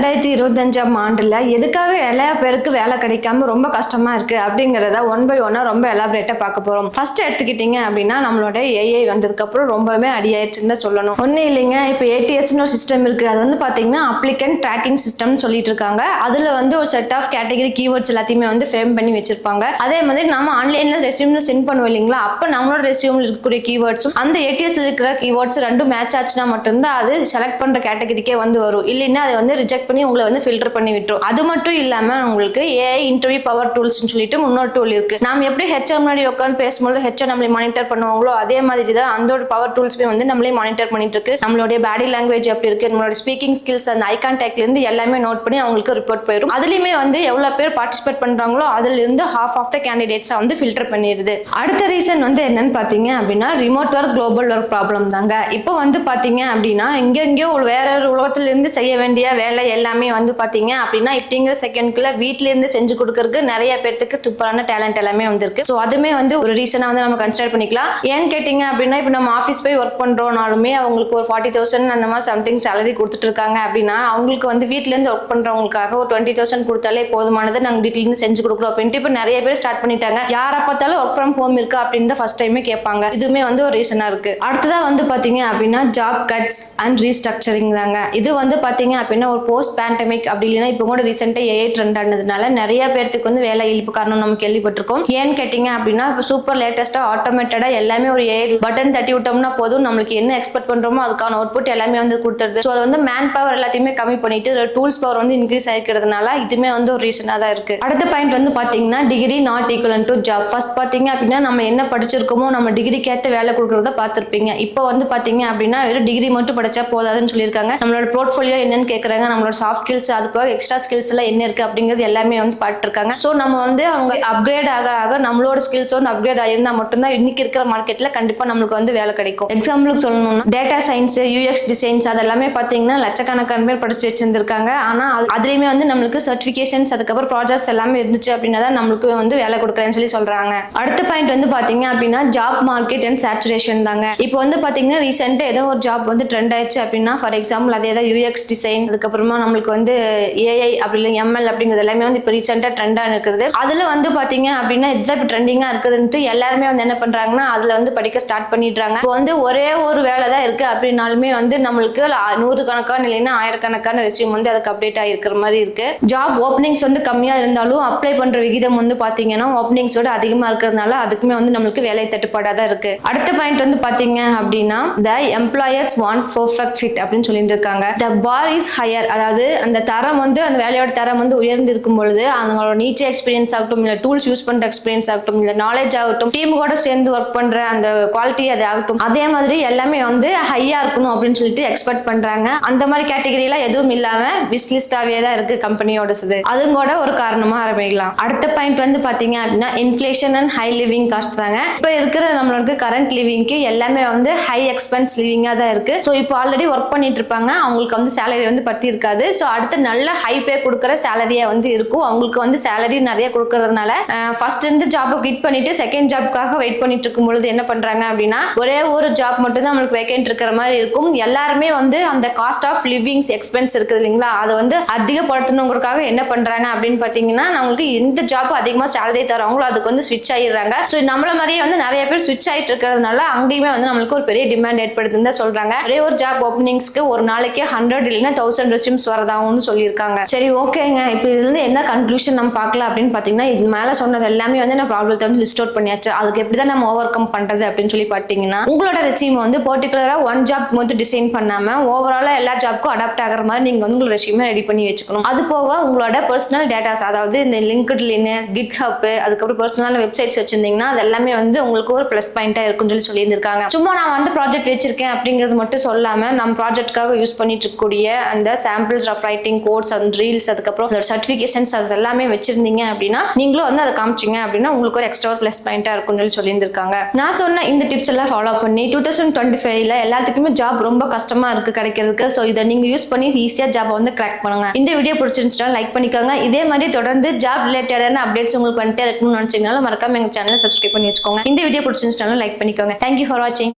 2025ஆம் ஆண்டுல எதுக்காக எல்லா பேருக்கு வேலை கிடைக்காம ரொம்ப கஷ்டமா இருக்கு அப்படிங்கறத ஒன் பை ஒன்னா ரொம்ப எலாபரேட்டா பார்க்க போறோம். ஃபர்ஸ்ட் எடுத்துக்கிட்டீங்க அப்படின்னா நம்மளோட ஏஐ வந்ததுக்கு அப்புறம் ரொம்பவே அடியாயிடுச்சுன்னு சொல்லணும். ஒன்னும் இல்லைங்க, இப்போ ஏடிஎஸ்னு ஒரு சிஸ்டம் இருக்கு. அது வந்து பாத்தீங்கன்னா அப்ளிகன்ட் ட்ராக்கிங் சிஸ்டம் சொல்லிட்டு இருக்காங்க. அதுல வந்து ஒரு செட் ஆஃப் கேட்டகரி கீவேர்ட்ஸ் எல்லாத்தையுமே வந்து ஃப்ரேம் பண்ணி வச்சிருப்பாங்க. அதே மாதிரி நம்ம ஆன்லைன்ல ரெஸ்யூம்ல சென்ட் பண்ணுவோம் இல்லைங்களா, அப்ப நம்மளோட ரெஸ்யூம்ல இருக்கக்கூடிய கீவேர்ட்ஸும் அந்த ஏடிஎஸ்ல இருக்கிற கீவேர்ட்ஸ் ரெண்டும் மேட்ச் ஆச்சுன்னா மட்டும்தான் அது செலக்ட் பண்ற கேட்டகரிக்கே வந்து வரும். இல்லைன்னா அதை வந்து ரிஜெக்ட் பண்ணி உங்களை வந்து ஃபில்டர் பண்ணி விட்டுரும். அது மட்டும் இல்லாம உங்களுக்கு ஏஐ இன்டர்வியூ பவர் டூல்ஸ் சொல்லிட்டு முன்னொரு டூல் இருக்கு. நாம எப்படி ஹெச்ஆர் முன்னாடி உட்காந்து பேசும்போது ஹெச்ஆர் நம்மளை மானிட்டர் பண்ணுவாங்களோ அதே மாதிரி தான் அந்த பவர் டூல்ஸ்மே வந்து நம்மளே மானிட்டர் பண்ணிட்டு இருக்கு. நம்மளுடைய பாடி லாங்குவேஜ் எப்படி இருக்கு, நம்மளோட ஸ்பீக்கிங் ஸ்கில்ஸ், அந்த ஐ கான்டாக்ட்ல இருந்து எல்லாமே நோட் பண்ணி அவங்களுக்கு ரிப்போர்ட் போயிடும். அதுலயுமே வந்து எவ்வளவு பேர் பார்ட்டிசிபேட் பண்றாங்களோ அதுல இருந்து half ஆஃப் த கேண்டிடேட்ஸ் வந்து ஃபில்டர் பண்ணிடுது. அடுத்த ரீசன் வந்து என்னன்னு பாத்தீங்க அப்படின்னா remote work global work problem தாங்க. இப்போ வந்து பாத்தீங்க அப்படின்னா எங்கெங்கயோ வேற ஒரு உலகத்துல இருந்து செய்ய வேண்டிய வேலை எல்லாமே வந்து பாத்தீங்க அப்படின்னா இப்படிங்கிற செகண்ட்குள்ள வீட்ல இருந்து செஞ்சு கொடுக்கறதுக்கு நிறைய பேருக்கு சூப்பரான டேலண்ட் எல்லாமே வந்திருக்கு. ஸோ அதுமே வந்து ஒரு ரீசனா வந்து நம்ம கன்சிடர் பண்ணிக்கலாம். ஏன்னு கேட்டீங்க அப்படின்னா இப்போ நம்ம ஆஃபீஸ் போய் ஒர்க் பண்றோம்னாலுமே அவங்களுக்கு ஒரு 40,000 அந்த மாதிரி சம்திங் சேலரி கொடுத்துட்டு இருக்காங்க அப்படின்னா அவங்களுக்கு வந்து வீட்ல இருந்து ஒர்க் பண்றவங்களுக்காக ஒரு 20,000 கொடுத்தாலே போதுமானது, நாங்கள் வீட்ல இருந்து செஞ்சு கொடுக்குறோம் அப்படின்ட்டு இப்போ நிறைய பேர் ஸ்டார்ட் பண்ணிட்டாங்க. யாரை பார்த்தாலும் ஒர்க் ஃப்ரம் ஹோம் இருக்கா அப்படின்னு ஃபர்ஸ்ட் டைமே கேட்பாங்க. இதுவுமே வந்து ஒரு ரீசனா இருக்கு. அடுத்ததா வந்து பாத்தீங்க அப்படின்னா ஜாப் கட்ஸ் அண்ட் ரீஸ்ட்ரக்சரிங் தாங்க. இது வந்து பாத்தீங்க அப்படின்னா ஒரு போஸ்ட் பேண்டமிக் அப்படி இல்லைன்னா இப்போ கூட ரீசெண்டா ஏஐ ட்ரெண்ட் ஆனதுனால நிறைய பேருக்கு வந்து வேலை இழப்பு காரணம் நம்ம கேள்விப்பட்டிருக்கோம். ஏன்னு கேட்டீங்க அப்படின்னா இப்போ சூப்பர் லேட்டஸ்டா ஆட்டோமேட்டடா எல்லாமே ஒரு ஏஐ பட்டன் தட்டி விட்டோம்னா போதும், நம்மளுக்கு என்ன எக்ஸ்பெக்ட் பண்றோமோ அதுக்கான அவுட்புட் எல்லாமே வந்து கொடுத்துருது. ஸோ அது வந்து மேன் பவர் எல்லாத்தையுமே கம்மி பண்ணிட்டு டூல்ஸ் பவர் வந்து இன்க்ரீஸ் ஆகிக்கிறதுனால இதுமே வந்து ஒரு ரீசனா தான் இருக்கு. அடுத்த பாயிண்ட் வந்து பாத்தீங்கன்னா degree not equal to job. First பாத்தீங்க அப்படின்னா நம்ம என்ன படிச்சிருக்கோமோ நம்ம டிகிரிக்கு ஏற்ற வேலை கொடுக்கறத பார்த்திருப்பீங்க. இப்போ வந்து பாத்தீங்க அப்படின்னா வெறும் டிகிரி மட்டும் படிச்சா போதாதுன்னு சொல்லியிருக்காங்க. நம்மளோட போர்ட்ஃபோலியோ என்னன்னு கேட்கறாங்க, நம்மளோட சாஃப்ட் ஸ்கில்ஸ் அது போக எக்ஸ்ட்ரா ஸ்கில்ஸ் எல்லாம் என்ன இருக்கு அப்படிங்கிறது எல்லாமே வந்து பார்த்துருக்காங்க. ஸோ நம்ம வந்து அவங்க அப்கிரேட் ஆக நம்மளோட ஸ்கில்ஸ் வந்து அப்கிரேட் ஆயிருந்தா மட்டும்தான் இன்னைக்கு இருக்கிற மார்க்கெட்ல கண்டிப்பா நம்மளுக்கு வந்து வேலை கிடைக்கும். எக்ஸாம்பிளுக்கு சொல்லணும்னா டேட்டா சயின்ஸ், யூஎக்ஸ் டிசைன்ஸ் அதெல்லாமே பாத்தீங்கன்னா லட்சக்கணக்கான பேர் படிச்சு வச்சிருந்திருக்காங்க. ஆனா அதுலயுமே வந்து நம்மளுக்கு சர்டிபிகேஷன்ஸ் அதுக்கப்புறம் ப்ராஜெக்ட்ஸ் எல்லாமே இருந்துச்சு அப்படின்னா தான் நம்மளுக்கு வந்து வேலை கொடுக்குறேன்னு சொல்லி சொல்றாங்க. அடுத்த பாயிண்ட் வந்து பாத்தீங்க அப்படின்னா ஜாப் மார்க்கெட் அண்ட் சேச்சுரேஷன் தாங்க. இப்போ வந்து பாத்தீங்கன்னா ரீசெண்டா ஏதோ ஒரு ஜாப் வந்து ட்ரெண்ட் ஆயிடுச்சு அப்படின்னா ஃபார் எக்ஸாம்பிள் அதே தான் யூஎக்ஸ் டிசைன், அதுக்கப்புறமா நம்மளுக்கு வந்து ஏஐ அப்படி இல்லை எம்எல் அப்படிங்கிறது எல்லாமே வந்து இப்போ ரீசெண்டா ட்ரெண்டா இருக்குது. அதுல வந்து பாத்தீங்க அப்படின்னா இதுதான் இப்போ ட்ரெண்டிங்கா இருக்குதுன்ட்டு எல்லாருமே வந்து என்ன பண்றாங்கன்னா அதுல வந்து படிக்க ஸ்டார்ட் பண்ணிடுறாங்க. இப்போ வந்து ஒரே ஒரு வேலை தான் இருக்கு அப்படின்னாலுமே வந்து நம்மளுக்கு 100 கணக்கான இல்லைன்னா 1000 கணக்கான ரெஸ்யூம் வந்து அதுக்கு அப்டேட் ஆகிருக்கிற மாதிரி இருக்கு. ஜாப் ஓப்பனிங்ஸ் வந்து கம்மியா இருந்தாலும் அப்ளை பண்ற விகிதம் வந்து பாத்தீங்கன்னா ஓப்பனிங்ஸோட அதிகமா இருக்கிறதுனால அதுக்குமே வந்து நம்மளுக்கு வேலை தட்டுப்பாடா தான் இருக்கு. அடுத்த பாயிண்ட் வந்து பாத்தீங்க அப்படின்னா the employers want perfect fit அப்படின்னு சொல்லிட்டு இருக்காங்க. the bar is higher, அதாவது அந்த தரம் வந்து அந்த வேலையோட தரம் வந்து உயர்ந்து இருக்கும் பொழுது அவங்களோட நீச்சர் எக்ஸ்பீரியன்ஸ் ஆகட்டும், இல்ல டூல்ஸ் யூஸ் பண்ற எக்ஸ்பீரியன்ஸ் ஆகட்டும், இல்ல நாலேஜ் ஆகட்டும், டீம் கூட சேர்ந்து ஒர்க் பண்ற அந்த குவாலிட்டி அது ஆகட்டும், அதே மாதிரி எல்லாமே வந்து ஹையா இருக்கணும் அப்படின்னு சொல்லிட்டு எக்ஸ்பெக்ட் பண்றாங்க. அந்த மாதிரி கேட்டகரியில எதுவும் இல்லாம விஸ் லிஸ்டாவே தான் இருக்கு கம்பெனியோட. அதுவும் கூட ஒரு காரணமா ஆரம்பிக்கலாம். அடுத்த பாயிண்ட் வந்து பாத்தீங்க அப்படின்னா inflation and high living cost தாங்க. இப்ப இருக்கிற நம்மளுக்கு கரண்ட் லிவிங்க்கு எல்லாமே வந்து ஹை எக்ஸ்பென்ஸ் லிவிங்கா தான் இருக்கு. ஸோ இப்போ ஆல்ரெடி ஒர்க் பண்ணிட்டு இருப்பாங்க, அவங்களுக்கு வந்து சேலரி வந்து பத்தி இருக்காது. ஸோ அடுத்து நல்ல ஹை பே கொடுக்குற சேலரியா வந்து இருக்கும். அவங்களுக்கு வந்து சேலரி நிறைய கொடுக்கறதுனால ஃபர்ஸ்ட் இருந்து ஜாப் குவிட் பண்ணிட்டு செகண்ட் ஜாப்காக வெயிட் பண்ணிட்டு இருக்கும் பொழுது என்ன பண்றாங்க அப்படின்னா ஒரே ஒரு ஜாப் மட்டும் தான் நம்மளுக்கு வேகன்ட் இருக்கிற மாதிரி இருக்கும். எல்லாருமே வந்து அந்த காஸ்ட் ஆஃப் லிவிங்ஸ் எக்ஸ்பென்ஸ் இருக்குது இல்லைங்களா, அதை வந்து அதிகப்படுத்தணுங்கிறதுக்காக என்ன பண்றாங்க அப்படின்னு பாத்தீங்கன்னா நம்மளுக்கு எந்த ஜாப் அதிகமா சேலரி தராங்களோ அதுக்கு வந்து ஸ்விட்ச் ஆயிடுறாங்க. ஸோ நம்மள மாதிரியே வந்து நிறைய பேர் ஸ்விட்ச் ஆயிட்டு இருக்கிறதுனால அங்கேயுமே வந்து நம்மளுக்கு ஒரு பெரிய டிமாண்ட் ஏற்படுதுன்னு தான் சொல்றாங்க. ஒரே ஒரு ஜாப் ஓப்பனிங்ஸ்க்கு ஒரு நாளைக்கு 100 இல்லைன்னா 1000 ரெஸ்யூம்ஸ் வரதாகவும் சொல்லியிருக்காங்க. சரி ஓகேங்க, இப்போ இதுல இருந்து என்ன கன்க்ளூஷன் நம்ம பார்க்கலாம் அப்படின்னு பாத்தீங்கன்னா இது மேல சொன்னது எல்லாமே வந்து நான் ப்ராப்ளத்தை வந்து லிஸ்ட் அவுட் பண்ணியாச்சு. அதுக்கு எப்படிதான் நம்ம ஓவர் கம் பண்றது அப்படின்னு சொல்லி பாத்தீங்கன்னா உங்களோட ரெஸ்யூம் வந்து பர்டிகுலரா ஒன் ஜாப் மட்டும் டிசைன் பண்ணாம ஓவராலா எல்லா ஜாப்க்கும் அடாப்ட் ஆகிற மாதிரி நீங்க வந்து உங்களோட ரெஸ்யூமை ரெடி பண்ணி வச்சுக்கணும். அது போக உங்களோட பர்சனல் டேட்டாஸ், அதாவது இந்த லிங்க்ட்இன், கிட்ஹப், அதுக்கப்புறம் பர்சனல் வெப்சைட்ஸ் வச்சிருந்தீங்கன்னா அது எல்லாமே வந்து உங்களுக்கு ஒரு பிளஸ் பாயிண்டா இருக்குன்னு சொல்லி இருந்திருக்காங்க. சும்மா நான் வந்து ப்ராஜெக்ட் வச்சிருக்கேன் அப்படிங்கிறது மட்டும் சொல்லாம நம்ம ப்ராஜெக்ட்காக யூஸ் பண்ணிட்டு இருக்கக்கூடிய அந்த samples of writing quotes and reels அதுக்கப்புறம் அதோட சர்டிஃபிகேஷன்ஸ் அது எல்லாமே வச்சிருந்தீங்க அப்படின்னா நீங்களும் வந்து அதை காமிச்சிங்க அப்படின்னா உங்களுக்கு ஒரு எக்ஸ்ட்ரா பிளஸ் பாயிண்டா இருக்கும்னு சொல்லி இருந்திருக்காங்க. நான் சொன்ன இந்த டிப்ஸ் எல்லாம் ஃபாலோ பண்ணி 2025ல எல்லாத்துக்குமே ஜாப் ரொம்ப கஷ்டமா இருக்கு கிடைக்கிறதுக்கு. ஸோ இதை நீங்க யூஸ் பண்ணி ஈஸியா ஜாப் வந்து கிராக் பண்ணுங்க. இந்த வீடியோ பிடிச்சிருந்துச்சுன்னா லைக் பண்ணிக்கோங்க. இதே மாதிரி தொடர்ந்து ஜாப் ரிலேட்டடான அப்டேட்ஸ் உங்களுக்கு வந்துட்டே இருக்கணும்னு நினைச்சீங்கனாலும் மறக்காம எங்க சேனலை சப்ஸ்கிரைப் பண்ணி வச்சுக்கோங்க. இந்த வீடியோ பிடிச்சிருந்துச்சுனாலும் லைக் பண்ணிக்கோங்க. தேங்க்யூ ஃபார் வாட்சிங்.